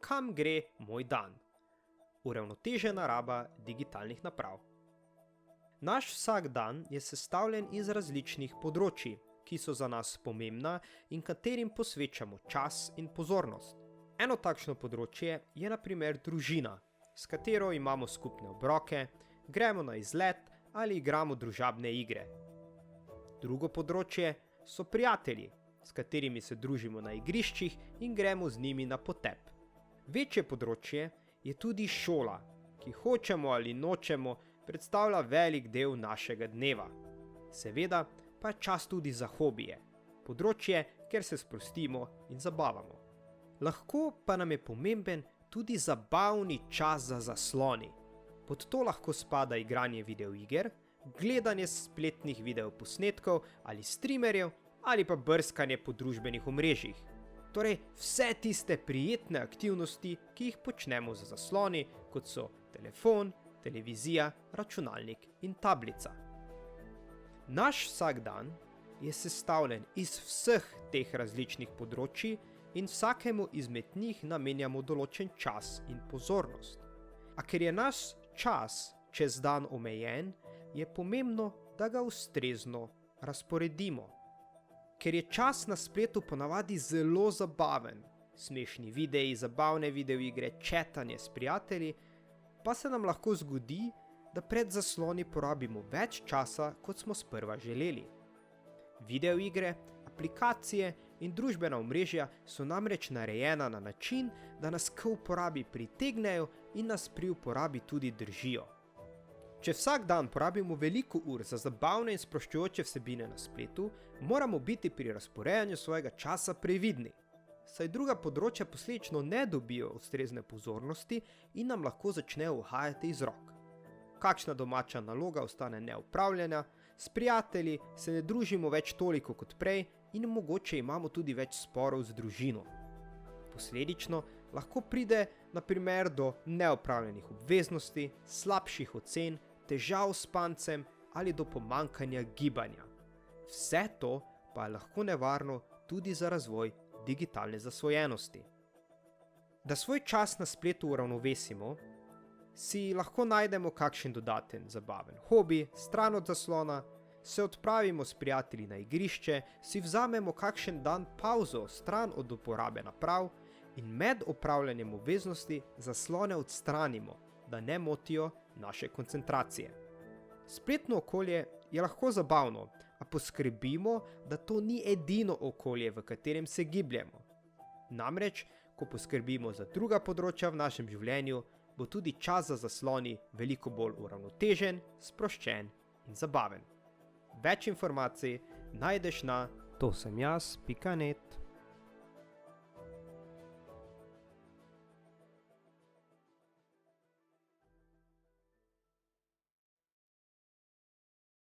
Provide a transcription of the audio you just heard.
kam gre moj dan. Uravnotežena raba digitalnih naprav. Naš vsakdan je sestavljen iz različnih področij, ki so za nas pomembna in katerim posvečamo čas in pozornost. Eno takšno področje je na primer družina, s katero imamo skupne obroke, gremo na izlet ali igramo družabne igre. Drugo področje so prijatelji, s katerimi se družimo na igriščih in gremo z njimi na potep. Večje področje je tudi šola, ki hočemo ali nočemo predstavlja velik del našega dneva. Seveda pa je čas tudi za hobije, področje, kjer se sprostimo in zabavamo. Lahko pa nam je pomemben tudi zabavni čas za zasloni. Pod to lahko spada igranje videoiger, gledanje spletnih videoposnetkov ali streamerjev ali pa brskanje po družbenih omrežjih. Torej vse tiste prijetne aktivnosti, ki jih počnemo za zasloni, kot so telefon, televizija, računalnik in tablica. Naš vsakdan je sestavljen iz vseh teh različnih področij in vsakemu izmed njih namenjamo določen čas in pozornost. A ker je naš čas čez dan omejen, je pomembno, da ga ustrezno razporedimo. Ker je čas na spletu ponavadi zelo zabaven, smešni videi, zabavne videoigre, četanje s prijatelji, pa se nam lahko zgodi, da pred zasloni porabimo več časa, kot smo sprva želeli. Videoigre, aplikacije in družbena omrežja so namreč narejena na način, da nas k uporabi pritegnejo in nas pri uporabi tudi držijo. Če vsak dan porabimo veliko ur za zabavne in sproščujoče vsebine na spletu, moramo biti pri razporejanju svojega časa previdni, saj druga področja posledično ne dobijo ustrezne pozornosti in nam lahko začnejo uhajati iz rok. Kakšna domača naloga ostane neopravljena, s prijatelji se ne družimo več toliko kot prej in mogoče imamo tudi več sporov z družino. Posledično lahko pride na primer do neopravljenih obveznosti, slabših ocen, težav s spancem ali do pomanjkanja gibanja. Vse to pa je lahko nevarno tudi za razvoj digitalne zasvojenosti. Da svoj čas na spletu uravnovesimo, si lahko najdemo kakšen dodaten zabaven hobi, stran od zaslona, se odpravimo s prijatelji na igrišče, si vzamemo kakšen dan pauzo stran od uporabe naprav in med opravljanjem obveznosti zaslone odstranimo, da ne motijo naše koncentracije. Spletno okolje je lahko zabavno, a poskrbimo, da to ni edino okolje, v katerem se gibljemo. Namreč, ko poskrbimo za druga področja v našem življenju, bo tudi čas za zasloni veliko bolj uravnotežen, sproščen in zabaven. Več informacij najdeš na tosemjaz.net.